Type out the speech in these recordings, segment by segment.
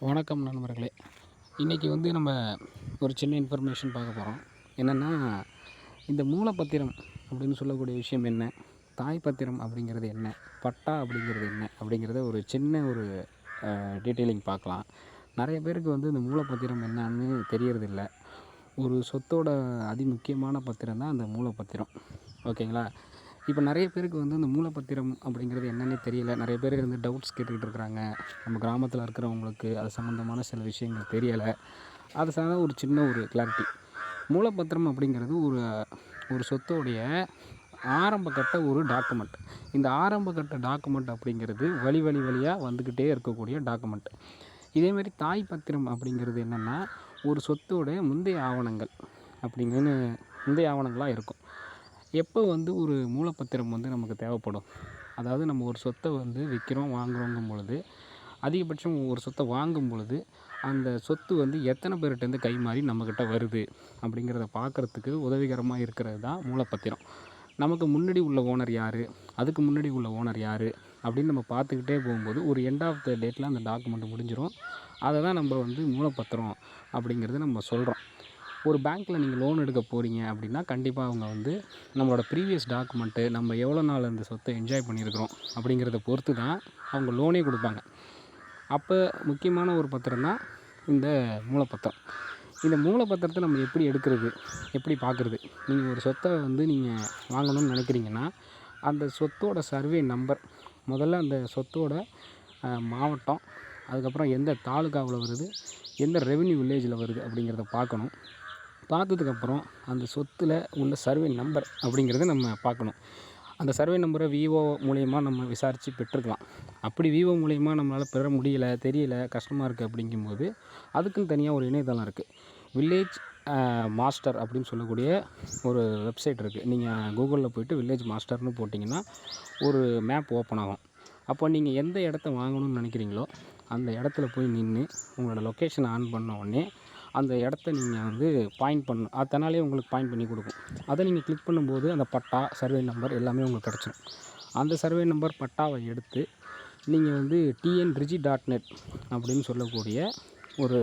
வணக்கம் நண்பர்களே. இன்றைக்கி நம்ம ஒரு சின்ன இன்ஃபர்மேஷன் பார்க்க போகிறோம். என்னென்னா, இந்த மூலப்பத்திரம் அப்படின்னு சொல்லக்கூடிய விஷயம் என்ன, தாய் பத்திரம் அப்படிங்கிறது என்ன, பட்டா அப்படிங்கிறது என்ன அப்படிங்கிறத ஒரு சின்ன ஒரு டீட்டெயிலிங் பார்க்கலாம். நிறைய பேருக்கு இந்த மூலப்பத்திரம் என்னன்னு தெரியறதில்ல. ஒரு சொத்தோட அதிமுக்கியமான பத்திரம் தான் அந்த மூலப்பத்திரம். ஓகேங்களா? இப்போ நிறைய பேருக்கு இந்த மூலப்பத்திரம் அப்படிங்கிறது என்னன்னே தெரியல. நிறைய பேர் டவுட்ஸ் கேட்டுக்கிட்டு இருக்கிறாங்க. நம்ம கிராமத்தில் இருக்கிறவங்களுக்கு அது சம்மந்தமான சில விஷயங்கள் தெரியலை. அது சார்ந்த ஒரு சின்ன ஒரு கிளாரிட்டி. மூலப்பத்திரம் அப்படிங்கிறது ஒரு சொத்தோடைய ஆரம்பகட்ட ஒரு டாக்குமெண்ட். இந்த ஆரம்பகட்ட டாக்குமெண்ட் அப்படிங்கிறது வழியாக வந்துக்கிட்டே இருக்கக்கூடிய டாக்குமெண்ட். இதேமாரி தாய் பத்திரம் அப்படிங்கிறது என்னென்னா, ஒரு சொத்தோட முந்தைய ஆவணங்கள் அப்படிங்கன்னு முந்தைய ஆவணங்களாக இருக்கும். எப்போ ஒரு மூலப்பத்திரம் நமக்கு தேவைப்படும், அதாவது நம்ம ஒரு சொத்தை விற்கிறோம் வாங்குகிறோங்கும் பொழுது, அதிகபட்சம் ஒரு சொத்தை வாங்கும் பொழுது அந்த சொத்து எத்தனை பேர்கிட்டேருந்து கை மாறி நம்மக்கிட்ட வருது அப்படிங்கிறத பார்க்குறதுக்கு உதவிகரமாக இருக்கிறது தான் மூலப்பத்திரம். நமக்கு முன்னாடி உள்ள ஓனர் யார், அதுக்கு முன்னாடி உள்ள ஓனர் யார் அப்படின்னு நம்ம பார்த்துக்கிட்டே போகும்போது ஒரு எண்ட் ஆஃப் த டேட்டில் அந்த டாக்குமெண்ட் முடிஞ்சிடும். அதை தான் நம்ம மூலப்பத்திரம் அப்படிங்கிறது நம்ம சொல்கிறோம். ஒரு பேங்க்கில் நீங்கள் லோன் எடுக்க போகிறீங்க அப்படின்னா, கண்டிப்பாக அவங்க நம்மளோட ப்ரீவியஸ் டாக்குமெண்ட்டு, நம்ம எவ்வளோ நாள் அந்த சொத்தை என்ஜாய் பண்ணியிருக்கிறோம் அப்படிங்கிறத பொறுத்து தான் அவங்க லோனே கொடுப்பாங்க. அப்போ முக்கியமான ஒரு பத்திரம் தான் இந்த மூலப்பத்திரம். இந்த மூலப்பத்திரத்தை நம்ம எப்படி எடுக்கிறது, எப்படி பார்க்குறது? நீங்கள் ஒரு சொத்தை நீங்கள் வாங்கணும்னு நினைக்கிறீங்கன்னா, அந்த சொத்தோட சர்வே நம்பர், முதல்ல அந்த சொத்தோட மாவட்டம், அதுக்கப்புறம் எந்த தாலுக்காவில் வருது, எந்த ரெவென்யூ வில்லேஜில் வருது அப்படிங்கிறத பார்க்கணும். பார்த்ததுக்கப்புறம் அந்த சொத்தில் உள்ள சர்வே நம்பர் அப்படிங்கிறத நம்ம பார்க்கணும். அந்த சர்வே நம்பரை விஓ மூலயமா நம்ம விசாரித்து பெற்றுக்கலாம். அப்படி விஓ மூலயமா நம்மளால் பெற முடியலை, தெரியலை, கஷ்டமாக இருக்குது அப்படிங்கும்போது அதுக்குன்னு தனியாக ஒரு இணையதளம் இருக்குது. வில்லேஜ் மாஸ்டர் அப்படின்னு சொல்லக்கூடிய ஒரு வெப்சைட் இருக்குது. நீங்கள் கூகுளில் போய்ட்டு வில்லேஜ் மாஸ்டர்னு போட்டிங்கன்னா ஒரு மேப் ஓப்பன் ஆகும். அப்போ நீங்கள் எந்த இடத்த வாங்கணும்னு நினைக்கிறீங்களோ அந்த இடத்துல போய் நின்று உங்களோட லொக்கேஷனை ஆன் பண்ண உடனே அந்த இடத்த நீங்கள் பாயிண்ட் பண்ணணும். அது தன்னாலே உங்களுக்கு பாயிண்ட் பண்ணி கொடுக்கும். அதை நீங்கள் கிளிக் பண்ணும்போது அந்த பட்டா, சர்வே நம்பர் எல்லாமே உங்களுக்கு கிடச்சிடும். அந்த சர்வே நம்பர் பட்டாவை எடுத்து நீங்கள் tnrigi.net அப்படின்னு சொல்லக்கூடிய ஒரு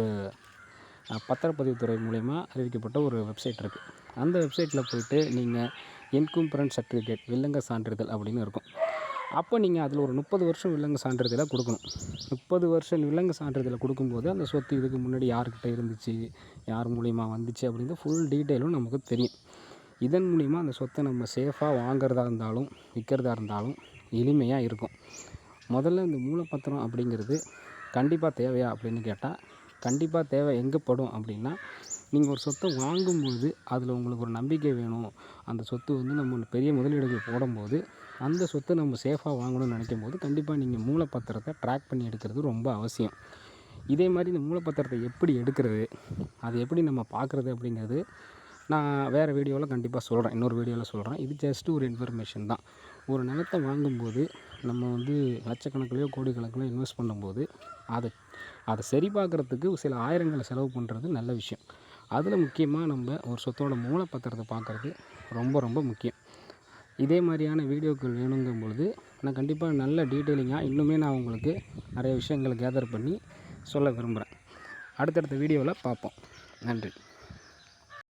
பத்திரப்பதிவுத்துறை மூலயமா அறிவிக்கப்பட்ட ஒரு வெப்சைட் இருக்குது. அந்த வெப்சைட்டில் போய்ட்டு நீங்கள் என்கும்பரன்ஸ் சர்டிஃபிகேட், வில்லங்க சான்றிதழ் அப்படின்னு இருக்கும். அப்போ நீங்கள் அதில் ஒரு 30 வருஷம் வில்லங்க சான்றிதழை கொடுக்கணும். 30 வருஷம் வில்லங்க சான்றிதழை கொடுக்கும்போது அந்த சொத்து இதுக்கு முன்னாடி யார்கிட்ட இருந்துச்சு, யார் மூலிமா வந்துச்சு அப்படிங்கிற ஃபுல் டீட்டெயிலும் நமக்கு தெரியும். இதன் மூலிமா அந்த சொத்தை நம்ம சேஃபாக வாங்கிறதா இருந்தாலும் விற்கிறதா இருந்தாலும் எளிமையாக இருக்கும். முதல்ல இந்த மூலப்பத்திரம் அப்படிங்கிறது கண்டிப்பாக தேவையா அப்படின்னு கேட்டால், கண்டிப்பாக தேவை. எங்கே படும் அப்படின்னா, நீங்கள் ஒரு சொத்தை வாங்கும்போது அதில் உங்களுக்கு ஒரு நம்பிக்கை வேணும். அந்த சொத்து நம்ம பெரிய முதலீடுகள் போடும்போது அந்த சொத்தை நம்ம சேஃபாக வாங்கணும்னு நினைக்கும் போது கண்டிப்பாக நீங்கள் மூலப்பத்திரத்தை ட்ராக் பண்ணி எடுக்கிறது ரொம்ப அவசியம். இதே மாதிரி இந்த மூலப்பத்திரத்தை எப்படி எடுக்கிறது, அது எப்படி நம்ம பார்க்குறது அப்படிங்கிறது நான் வேறு வீடியோவில் கண்டிப்பாக சொல்கிறேன். இன்னொரு வீடியோவில் சொல்கிறேன். இது ஜஸ்ட்டு ஒரு இன்ஃபர்மேஷன் தான். ஒரு நிலத்தை வாங்கும்போது நம்ம லட்சக்கணக்கிலையோ கோடிக்கணக்கிலையோ இன்வெஸ்ட் பண்ணும்போது அதை சரி பார்க்குறதுக்கு சில ஆயிரங்களை செலவு பண்ணுறது நல்ல விஷயம். அதில் முக்கியமாக நம்ம ஒரு சொத்தோட மூலப்பத்திரத்தை பார்க்குறது ரொம்ப ரொம்ப முக்கியம். இதே மாதிரியான வீடியோக்கள் வேணுங்கும் பொழுது நான் கண்டிப்பாக நல்ல டீட்டெயிலிங்காக இன்னுமே நான் உங்களுக்கு நிறைய விஷயங்களை கேதர் பண்ணி சொல்ல விரும்புகிறேன். அடுத்தடுத்த வீடியோவில் பார்ப்போம். நன்றி.